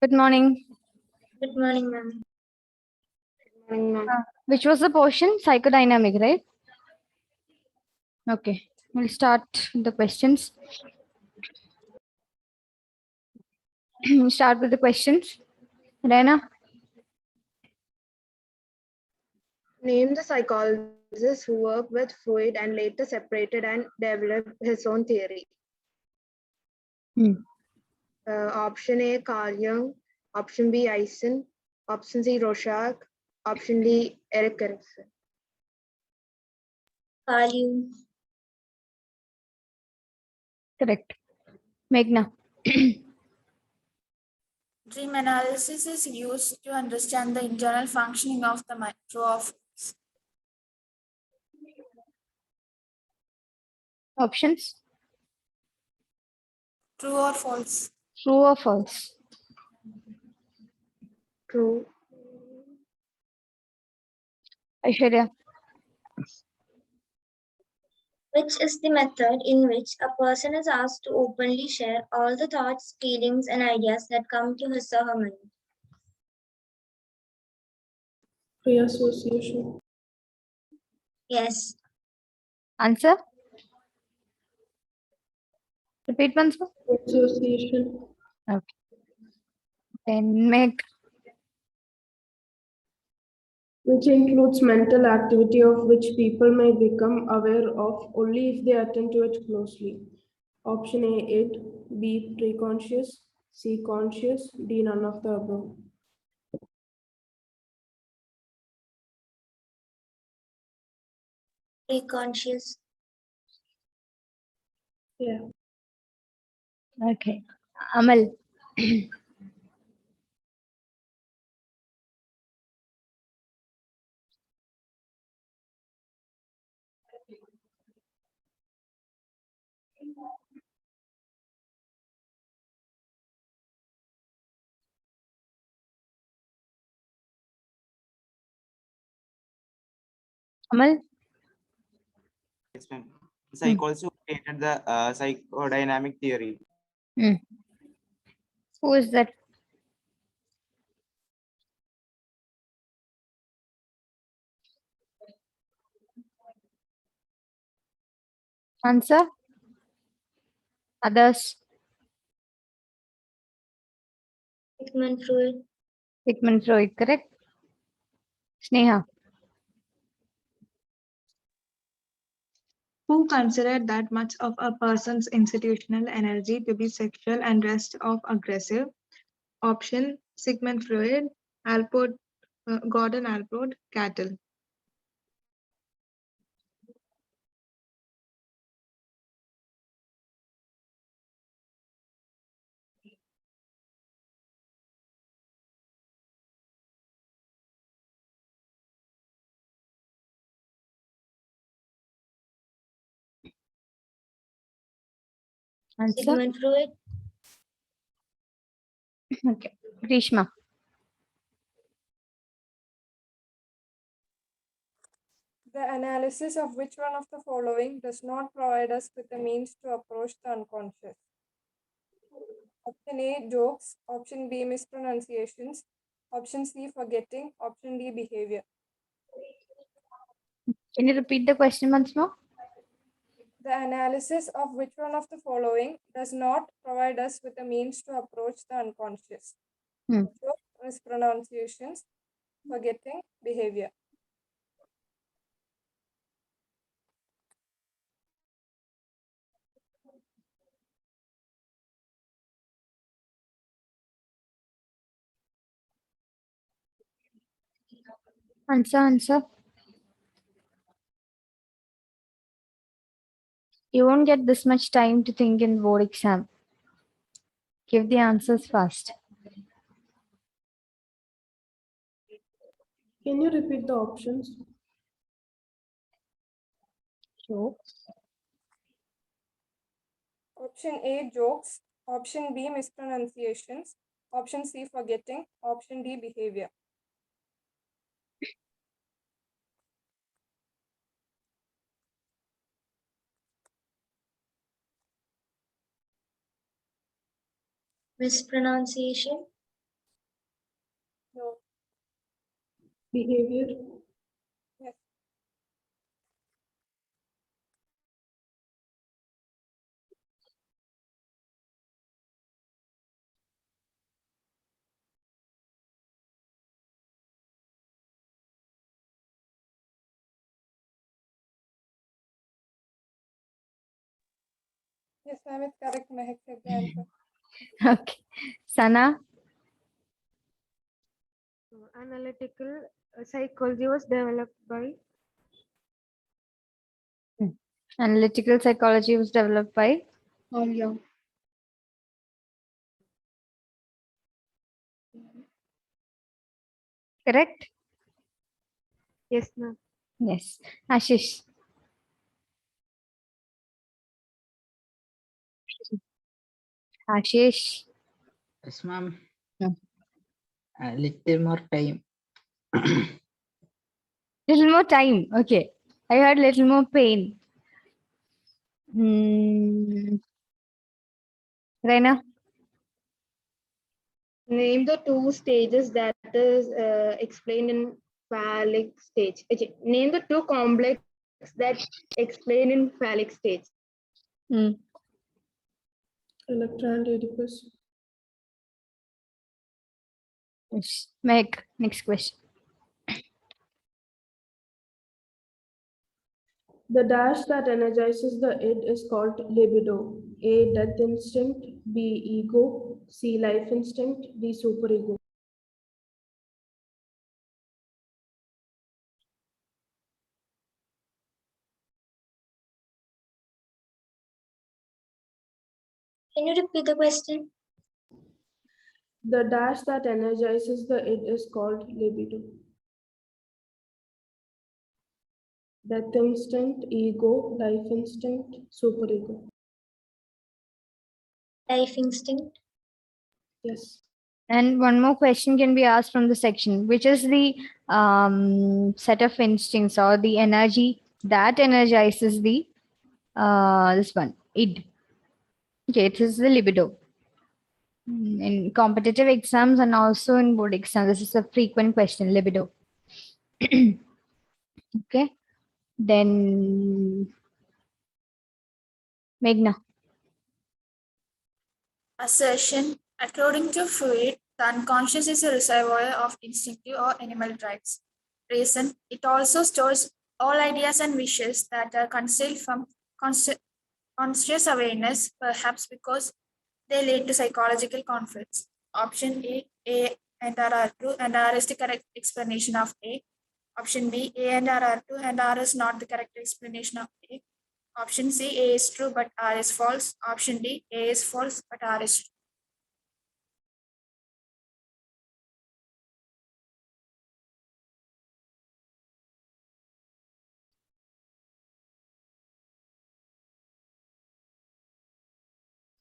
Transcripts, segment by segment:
Good morning. Good morning, ma'am. Morning, ma'am. Which was the portion? Psychodynamic, right? Okay. We'll start the questions. Start with the questions. Rena, Name the psychologists who worked with Freud and later separated and developed his own theory. Option A, Carl Jung. Option B, Eisen. Option C, Rorschach. Option D, Erik Erikson. Carl Jung. correct. Meghna, Dream analysis is used to understand the internal functioning of the mind. True or false? options? True or false? True or false? True. Aishwarya, Which is the method in which a person is asked to openly share all the thoughts, feelings, and ideas that come to his or her mind? Free association. Yes. answer? Repeat once more. Association. Okay. Then Meg, Which includes mental activity of which people may become aware of only if they attend to it closely. Option A, it. B, preconscious. C, conscious. D, none of the above. Preconscious. Yeah. okay. Amal, Amal, Yes, ma'am. Psychology who created the psychodynamic theory. who is that? Answer? Others? Sigmund Freud. Sigmund Freud, correct? Sneha, Who considered that much of a person's institutional energy to be sexual and rest of aggressive? Option Sigmund Freud, Gordon Alport, Cattell. answer? Sigmund Freud. Okay. Grishma, The analysis of which one of the following does not provide us with a means to approach the unconscious? Option A, jokes. Option B, mispronunciations. Option C, forgetting. Option D, behavior. can you repeat the question once more? The analysis of which one of the following does not provide us with a means to approach the unconscious? Jokes, mispronunciations, forgetting, behavior. Answer. You won't get this much time to think in board exam. Give the answers fast. Can you repeat the options? Jokes. Option A, jokes. Option B, mispronunciations. Option C, forgetting. Option D, behavior. Mispronunciation. Behavior. Yes. Yes, ma'am, it's correct. Mehak said the answer. Okay. Sana? Analytical psychology was developed by Analytical psychology was developed by? Carl Jung. Correct? Yes, ma'am. Yes. Ashish? Ashish? Yes, ma'am. Hmm. A little more time. Little more time. Okay. I heard little more pain. Hmm. Raina? Name the two stages that is explained in phallic stage. Okay. Name the two complex that explain in phallic stage. Hmm. Electra and Oedipus. Yes. Meg, next question. The dash that energizes the id is called libido. A. Death instinct. B. Ego. C. Life instinct. D. Superego. Can you repeat the question? The dash that energizes the id is called libido. Death instinct, ego, life instinct, superego. Life instinct. Yes. And one more question can be asked from the section, which is the set of instincts or the energy that energizes the this one, id. Okay, it is the libido. In competitive exams and also in board exams, this is a frequent question, libido. Okay, then Meghna. Assertion. According to Freud, the unconscious is a reservoir of instinctive or animal drives. Reason. It also stores all ideas and wishes that are concealed from conscious awareness, perhaps because they lead to psychological conflicts. Option A and R are true, and R is the correct explanation of A. Option B, A and R are true, and R is not the correct explanation of A. Option C, A is true, but R is false. Option D, A is false, but R is true.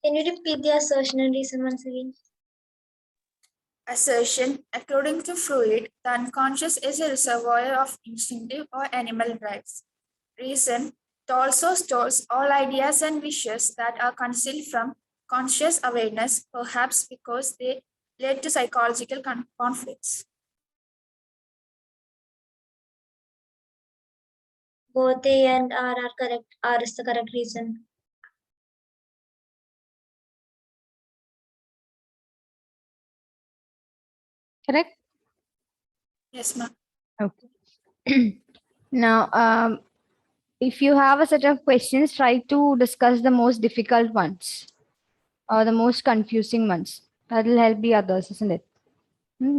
Can you repeat the assertion and reason once again? Assertion. According to Freud, the unconscious is a reservoir of instinctive or animal drives. Reason. It also stores all ideas and wishes that are concealed from conscious awareness, perhaps because they lead to psychological conflicts. Both A and R are correct. R is the correct reason. Correct? Yes, ma'am. Okay. Now, if you have a set of questions, try to discuss the most difficult ones or the most confusing ones. That will help the others, isn't it?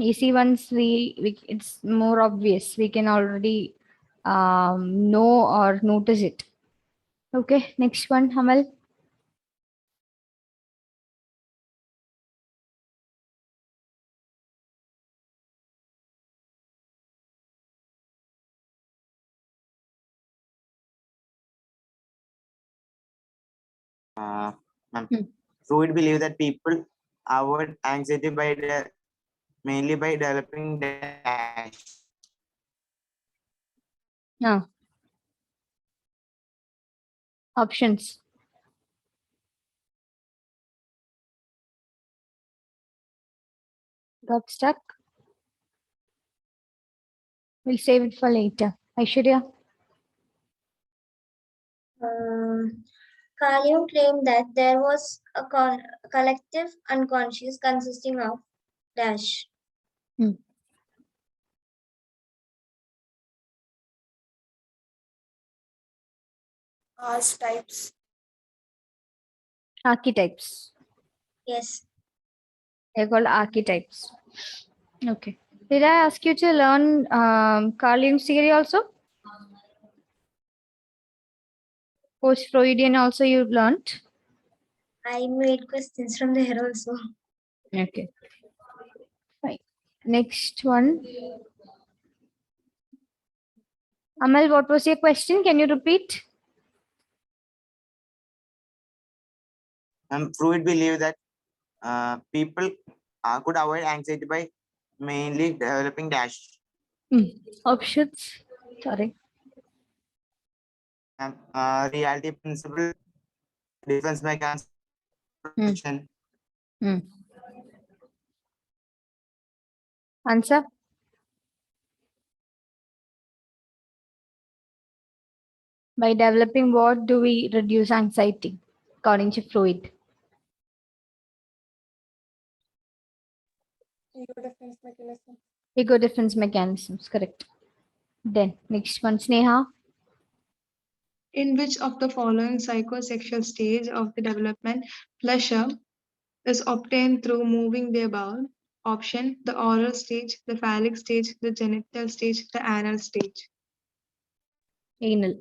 Easy ones, we it's more obvious. We can already know or notice it. Okay, next one, Hamal. Ma'am, Hmm. Freud believed that people avoid anxiety by mainly by developing dash. Now, options. Got stuck? We'll save it for later. Aishwarya? Kalium claimed that there was a collective unconscious consisting of dash. Types. Archetypes. Yes. They're called archetypes. Okay. Did I ask you to learn Carl Jung's theory also? Post-Freudian also you learned? I made questions from there also. Okay. Right. Next one. Amal, what was your question? Can you repeat? Freud believed that people could avoid anxiety by mainly developing dash. Options. Sorry. Reality principle, defense mechanism, protection. Answer. By developing what do we reduce anxiety, according to Freud? Ego defense mechanism. Ego defense mechanisms, correct. Then next one, Sneha. In which of the following psychosexual stage of the development pleasure is obtained through moving the bowel? Option: the oral stage, the phallic stage, the genital stage, the anal stage. Anal.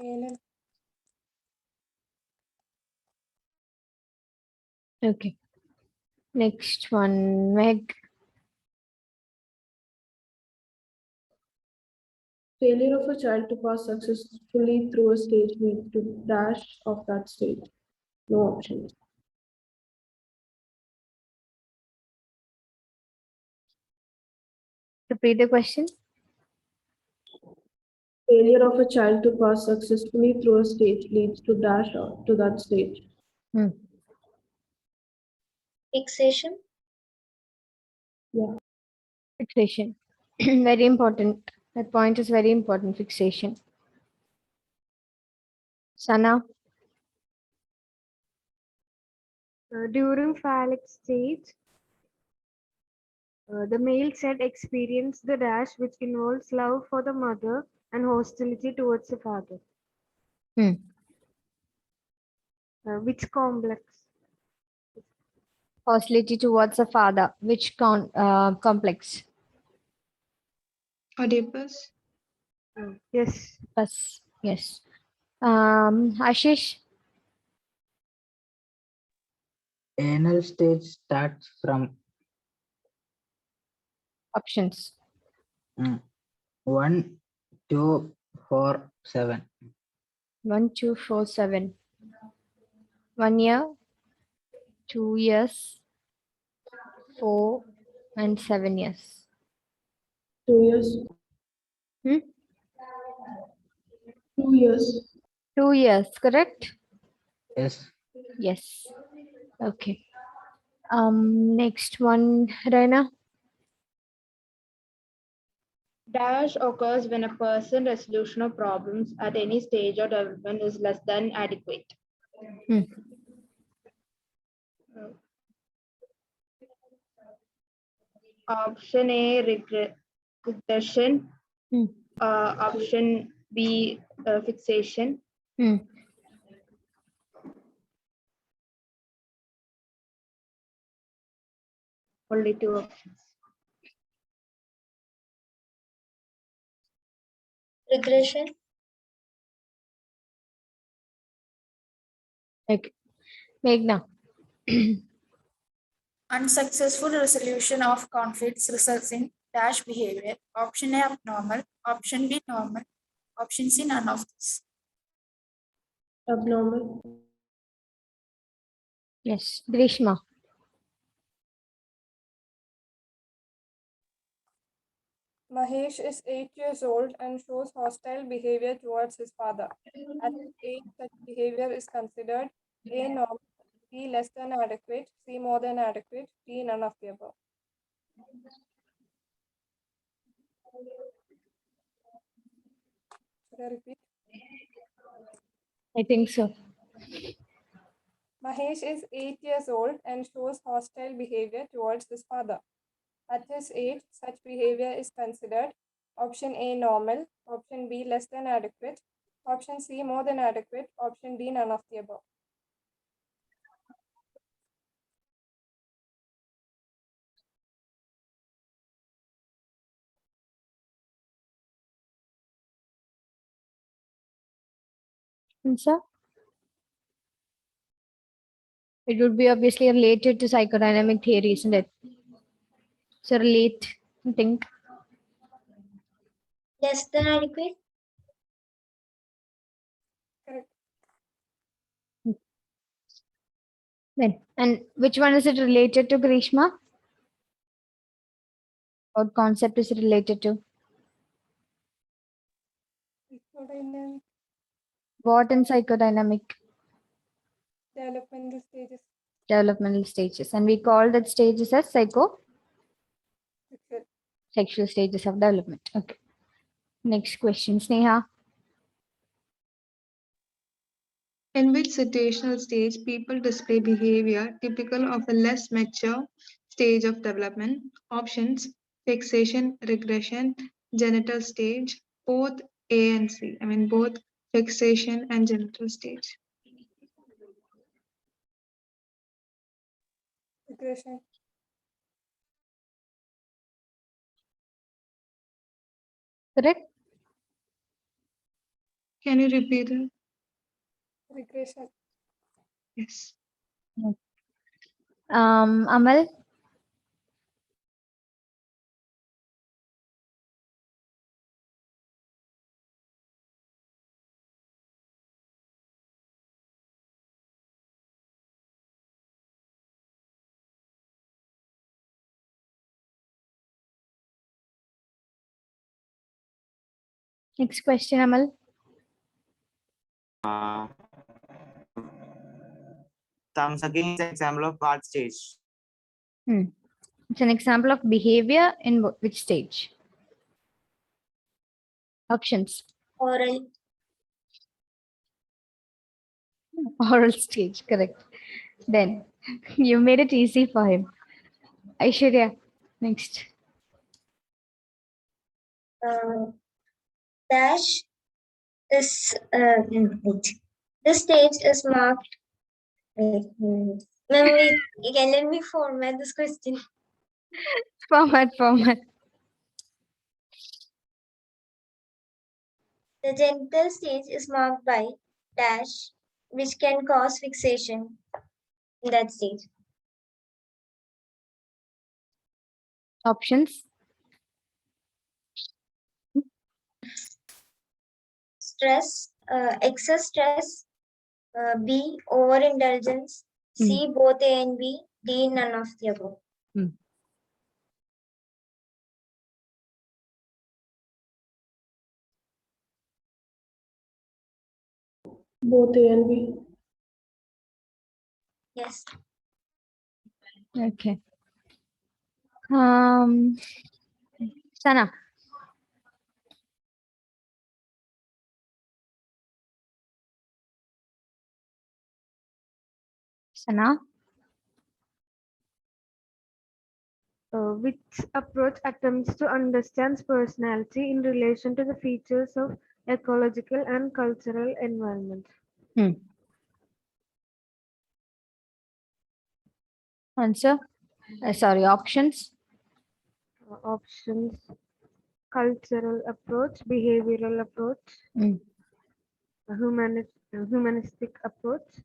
Anal. Okay. Next one, Meg. Failure of a child to pass successfully through a stage leads to dash of that stage. No options. Repeat the question. Failure of a child to pass successfully through a stage leads to dash out to that stage. Fixation. Yeah. Fixation. Very important. That point is very important. Fixation. Sana. During phallic stage, the male set experience the dash, which involves love for the mother and hostility towards the father. Which complex? Hostility towards a father. Which complex? Oedipus. Yes. Yes. Ashish. Anal stage starts from Options. 1, 2, 4, 7. 1, 2, 4, 7. 1 year, 2 years, 4 and 7 years. 2 years. 2 years. 2 years, correct? Yes. Yes. Okay. Next one, Raina. Dash occurs when a person resolution of problems at any stage of development is less than adequate. Option A, regression. Option B, fixation. Only 2 options. Regression. Okay. Meghna. Unsuccessful resolution of conflicts results in dash behavior. Option A, abnormal. Option B, normal. Option C, none of this. Abnormal. Yes. Grishma. Mahesh is 8 years old and shows hostile behavior towards his father. At his age, such behavior is considered A. Normal, B. Less than adequate, C. More than adequate, D. None of the above. Should I repeat? I think so. Mahesh is 8 years old and shows hostile behavior towards his father. At his age, such behavior is considered option A. Normal, option B. Less than adequate, option C. More than adequate, option D. None of the above. Answer? It would be obviously related to psychodynamic theory, isn't it? So relate, I think. Less than adequate. Correct. Then, and which one is it related to, Grishma? What concept is it related to? Psychodynamic What in psychodynamic? developmental stages. Developmental stages. And we call that stages as Sexual. sexual stages of development. Okay. Next question, Sneha. In which situational stage people display behavior typical of a less mature stage of development? Options: fixation, regression, genital stage, both A and C. I mean, both fixation and genital stage. Regression. Correct? Can you repeat it? Regression. Yes. Amal? Next question, Amal. Thumb sucking is an example of what stage? It's an example of behavior in which stage? Options. Oral. Oral stage, correct. Then you made it easy for him. Aishwarya, next. Dash is wait. This stage is marked. Memory. Again, let me format this question. Format. The genital stage is marked by dash, which can cause fixation in that stage. Options. Stress, excess stress, B, overindulgence, C, both A and B, D, none of the above. Both A and B. Yes. Okay. Sana. Sana. Which approach attempts to understand personality in relation to the features of ecological and cultural environment? Answer. Sorry, options. Options: cultural approach, behavioral approach, humanistic approach.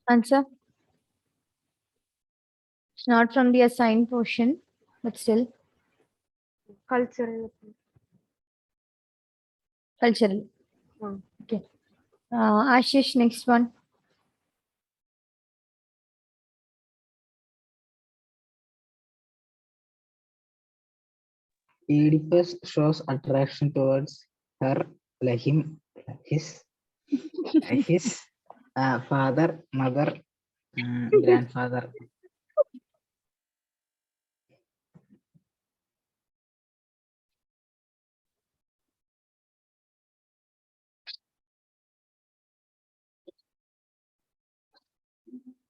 Answer. It's not from the assigned portion, but still. Cultural approach. Cultural. Okay. Ashish, next one. Oedipus shows attraction towards her, his father, mother, grandfather.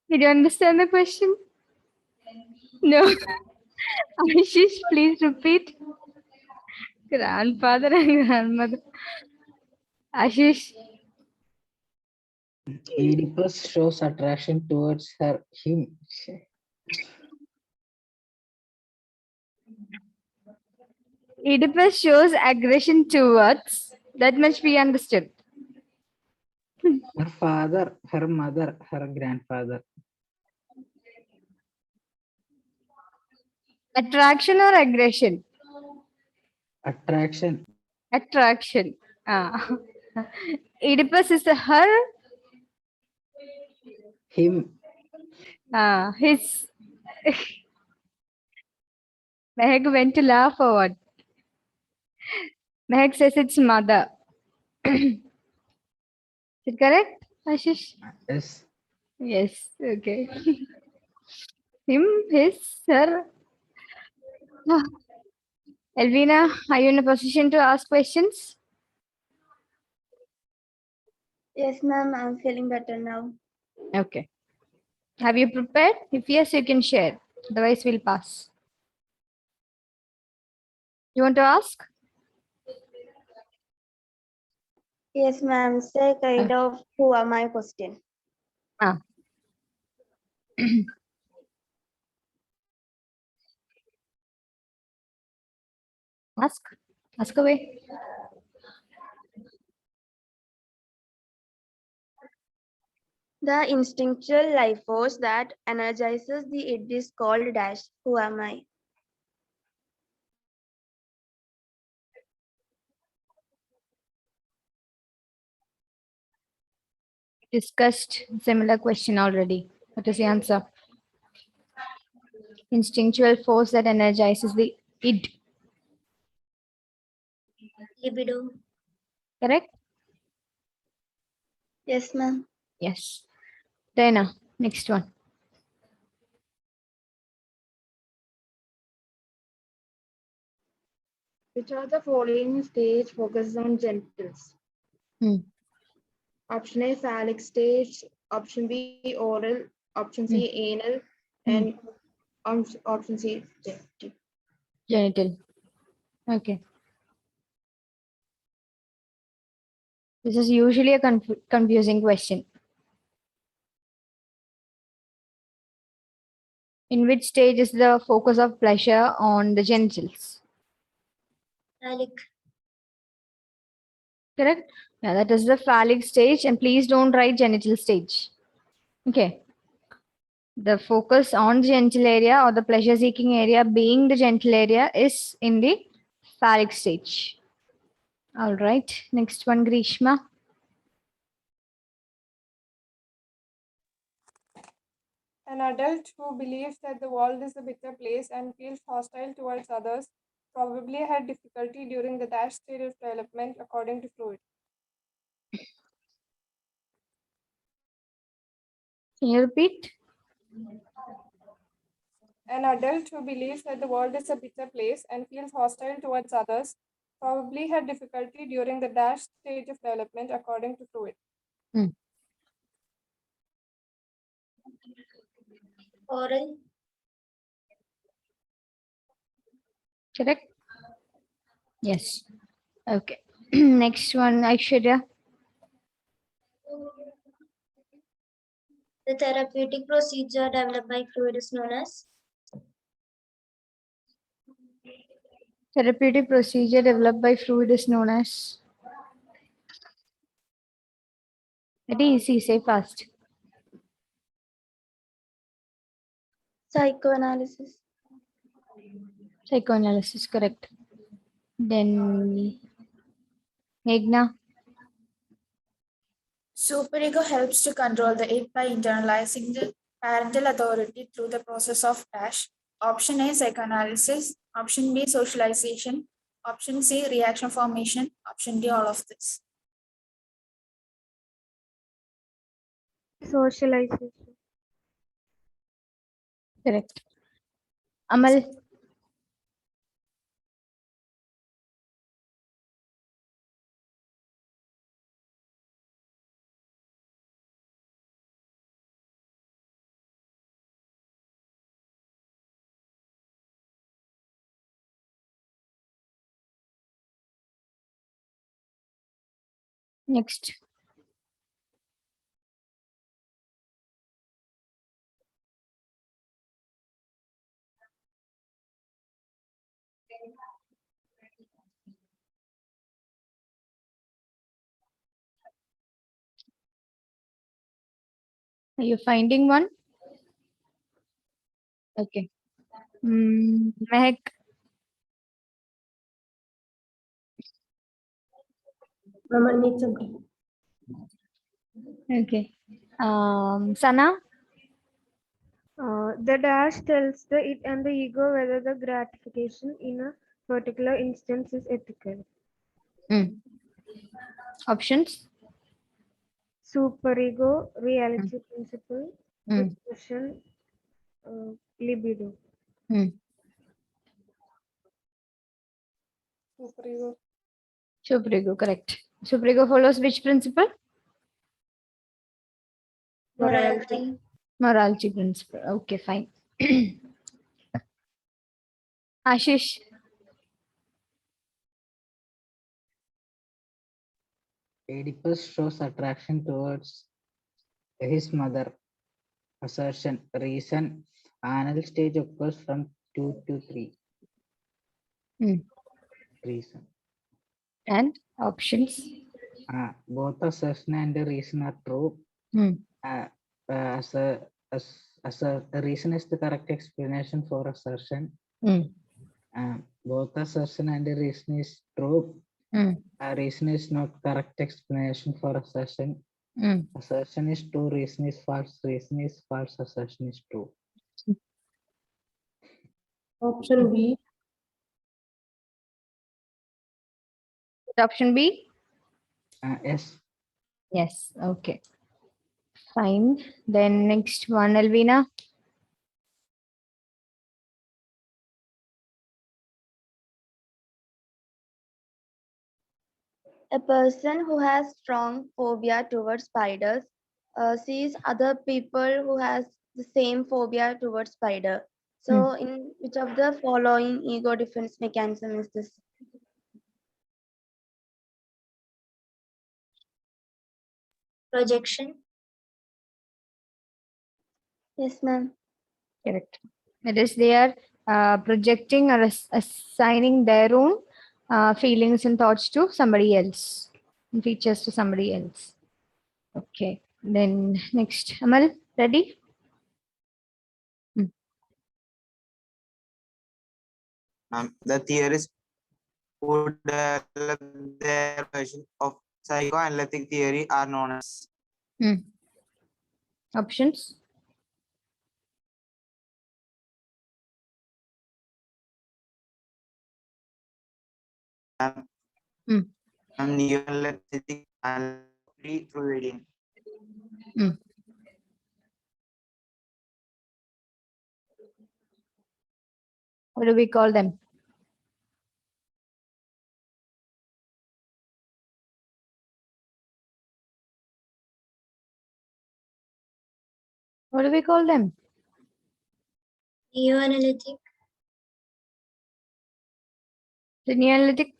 Did you understand the question? No. Ashish, please repeat. Grandfather and grandmother. Ashish. Oedipus shows attraction towards him. Oedipus shows aggression towards. That much we understood. Her father, her mother, her grandfather. Attraction or aggression? Attraction. Attraction. Oedipus is her. Him. His. Mehak went to laugh or what? Mehak says it's mother. Is it correct, Ashish? Yes. Yes. Okay. Him, his, her. Elvina, are you in a position to ask questions? Yes, ma'am, I'm feeling better now. Okay. Have you prepared? If yes, you can share. Otherwise, we'll pass. You want to ask? Yes, ma'am, say kind of who are my question. Ask. Ask away. The instinctual life force that energizes the id is called dash. Who am I? Discussed similar question already. What is the answer? Instinctual force that energizes the id. Libido. Correct? Yes, ma'am. Yes. Dana, next one. Which of the following stage focuses on genitals? Option A, phallic stage. Option B, oral. Option C, anal. And option C, genital. Genital. Okay. This is usually a confusing question. In which stage is the focus of pleasure on the genitals? Phallic. Correct? Yeah, that is the phallic stage, and please don't write genital stage. Okay. The focus on the genital area or the pleasure seeking area being the genital area is in the phallic stage. All right. Next one, Grishma. An adult who believes that the world is a bitter place and feels hostile towards others probably had difficulty during the dash stage of development, according to Freud. Can you repeat? An adult who believes that the world is a bitter place and feels hostile towards others probably had difficulty during the dash stage of development, according to Freud. Oral. Correct? Yes. Okay. Next one, Aishwarya. The therapeutic procedure developed by Freud is known as Therapeutic procedure developed by Freud is known as. Very easy, say fast. psychoanalysis. Psychoanalysis, correct. Then Meghna. Superego helps to control the id by internalizing the parental authority through the process of dash. Option A, psychoanalysis. Option B, socialization. Option C, reaction formation. Option D, all of this. Socialization. Correct. Amal, next. Are you finding one? Okay. Mehak, Ma'am, I need some time. okay. Sana, The dash tells the it and the ego whether the gratification in a particular instance is ethical. options. Superego, reality principle, Hmm. discussion, libido. Superego. Suprigo, correct. Suprigo follows which principle? Morality. Morality principle. Okay, fine. Ashish, Oedipus shows attraction towards his mother. Assertion, reason, anal stage occurs from 2 to 3. Reason. and options. Both assertion and reason are true. As a reason is the correct explanation for assertion. Both assertion and reason is true. Reason is not correct explanation for assertion. Assertion is true, reason is false, assertion is true. Option B. Option B? Yes. Yes, okay. Fine. Then next one, Elvina. A person who has strong phobia towards spiders sees other people who has the same phobia towards spider. So in which of the following ego defense mechanism is this? Projection. Yes, ma'am. Correct. It is they are projecting or assigning their own feelings and thoughts to somebody else, and features to somebody else. Okay. Then next, Amal, ready? The theorists who develop their version of psychoanalytic theory are known as. Options. Neo-analytic and through reading. What do we call them? What do we call them? Neo-analytic. Linealytic.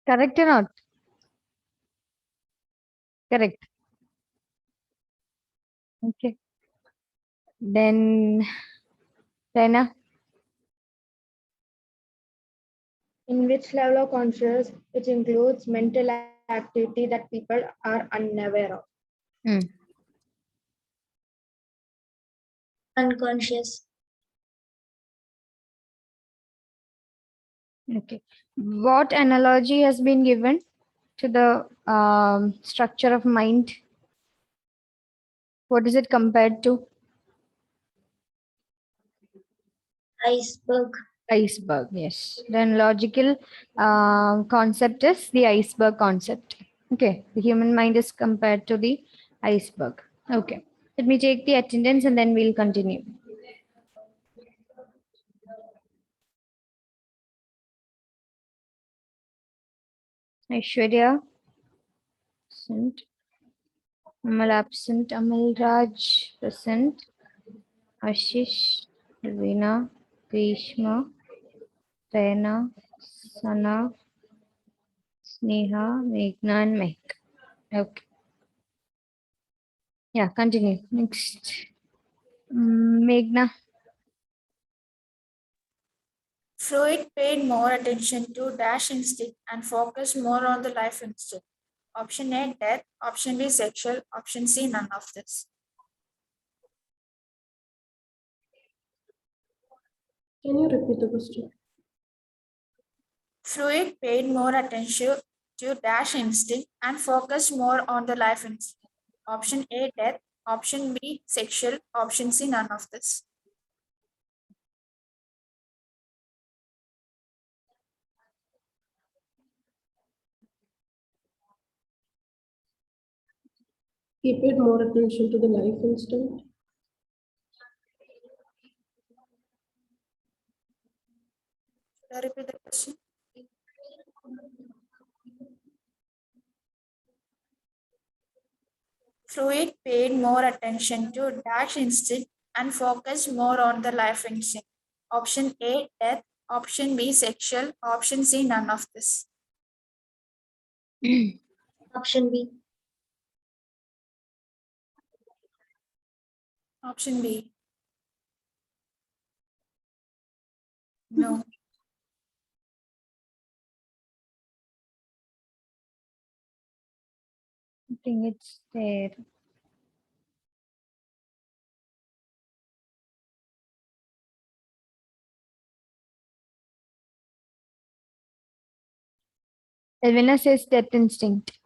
Correct or not? Correct. Okay. Then, Rena. In which level of conscious, which includes mental activity that people are unaware of. Unconscious. Okay. What analogy has been given to the structure of mind? What is it compared to? Iceberg. Iceberg, yes. Then logical concept is the iceberg concept. Okay, the human mind is compared to the iceberg. Okay, let me take the attendance and then we'll continue. Aishwarya, present. Amal absent. Amal Raj, present. Ashish, Rina, Grishma, Rena, Sana, Sneha, Meghna, and Mehk. Okay. Yeah, continue. Next. Meghna. Freud paid more attention to dash instinct and focused more on the life instinct. Option A, death. Option B, sexual. Option C, none of this. Can you repeat the question? Freud paid more attention to dash instinct and focused more on the life instinct. Option A, death. Option B, sexual. Option C, none of this. He paid more attention to the life instinct. Should I repeat the question? Freud paid more attention to dash instinct and focused more on the life instinct. Option A, death. Option B, sexual. Option C, none of this. Option B. Option B. No. I think it's there. Elvina says death instinct.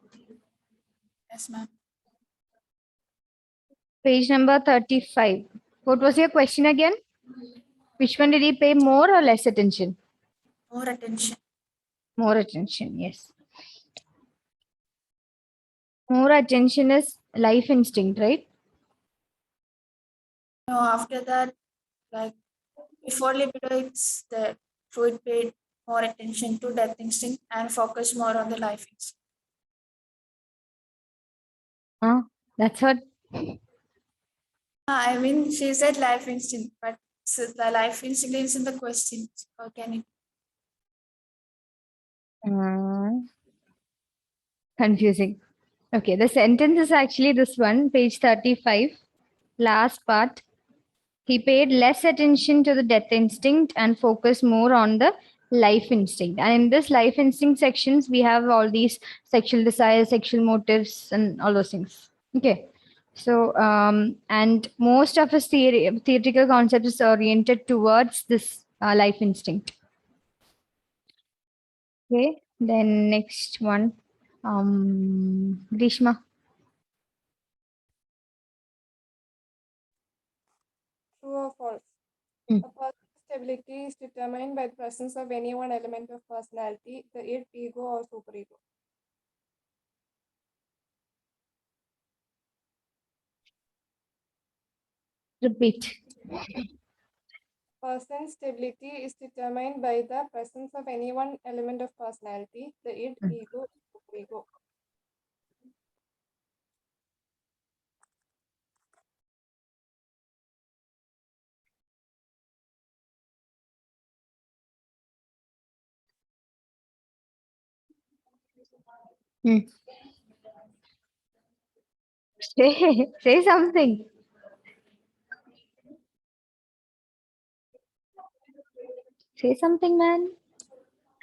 Yes, ma'am. Page number 35. What was your question again? Which one did he pay more or less attention? More attention. More attention, yes. More attention is life instinct, right? No, after that, like before libido, it's the Freud paid more attention to death instinct and focused more on the life instinct. That's what. I mean, she said life instinct, but the life instinct is in the question. How can it? Confusing. Okay, the sentence is actually this one, page 35, last part. He paid less attention to the death instinct and focused more on the life instinct. And in this life instinct sections, we have all these sexual desires, sexual motives, and all those things. Okay. So, and most of his theoretical concepts is oriented towards this life instinct. Okay. Then next one, Grishma. True or false? Hmm. A person's stability is determined by the presence of any one element of personality, the id, ego, or superego. Repeat. Person's stability is determined by the presence of any one element of personality, the id, ego, or superego. Hmm. Say something. Say something, man.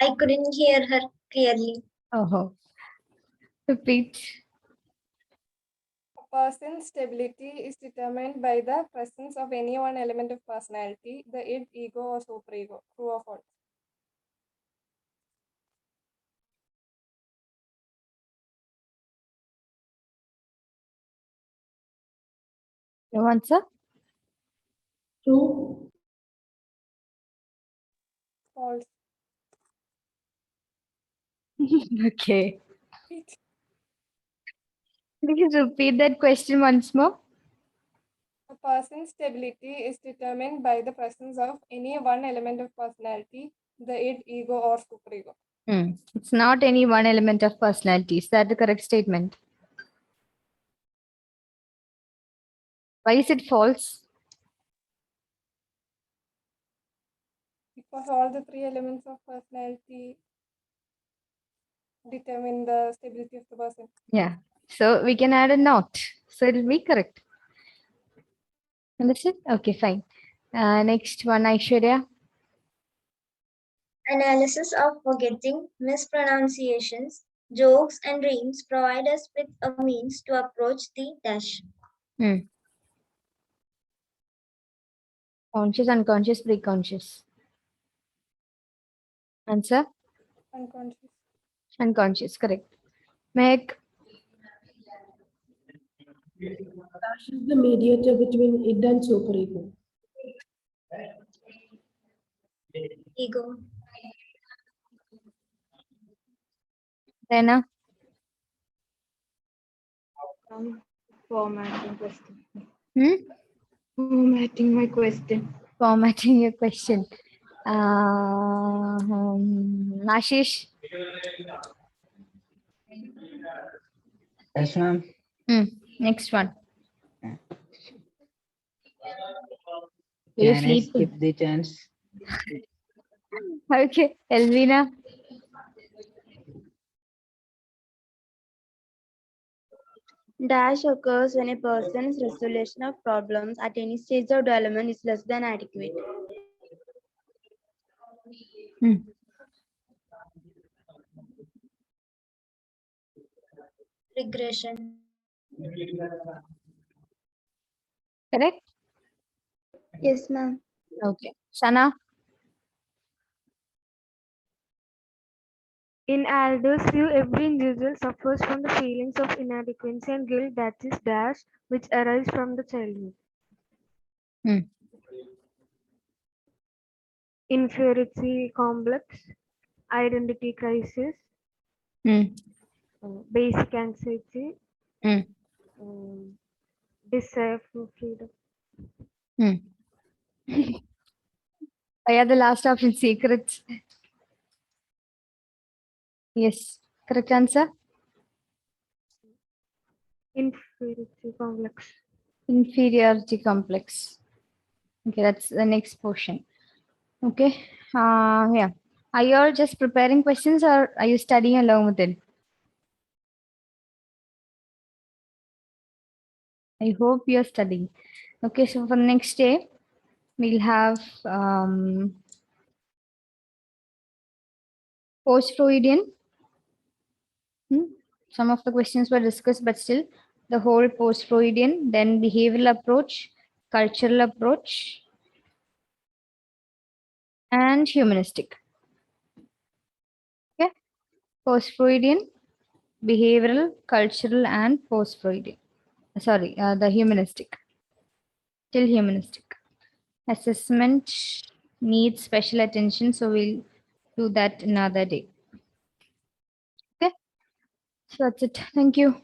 I couldn't hear her clearly. Oh, repeat. A person's stability is determined by the presence of any one element of personality, the id, ego, or superego. True or false? Your answer? True. False. Okay. Wait. Please repeat that question once more. A person's stability is determined by the presence of any one element of personality, the id, ego, or superego. It's not any one element of personality. Is that the correct statement? Why is it false? Because all the three elements of personality determine the stability of the person. Yeah. So we can add a not. So it'll be correct. Understood? Okay, fine. Next one, Aishwarya. Analysis of forgetting, mispronunciations, jokes, and dreams provide us with a means to approach the dash. Conscious, unconscious, preconscious. Answer? Unconscious. Unconscious, correct. Meg. Dash is the mediator between id and superego. Ego. Rena. Formatting question. Formatting my question. Formatting your question. Ashish. Yes, ma'am. Next one. Can I sleeping? skip the chance? Okay, Elvina. Dash occurs when a person's resolution of problems at any stage of development is less than adequate. Regression. Correct? Yes, ma'am. Okay. Sana. In Aldo's view, every individual suffers from the feelings of inadequacy and guilt that is dash, which arise from the childhood. Inferiority complex, identity crisis, basic anxiety, desire for freedom. Why are the last option secrets? Yes. Correct answer? Inferiority complex. Inferiority complex. Okay, that's the next portion. Okay. Yeah. Are you all just preparing questions or are you studying along with it? I hope you're studying. Okay, so for the next day, we'll have post-Freudian. Some of the questions were discussed, but still the whole post-Freudian, then behavioral approach, cultural approach, and humanistic. Okay, post-Freudian, behavioral, cultural, and post-Freudian. Sorry, the humanistic. Till humanistic. Assessment needs special attention, so we'll do that another day. Okay, so that's it. Thank you.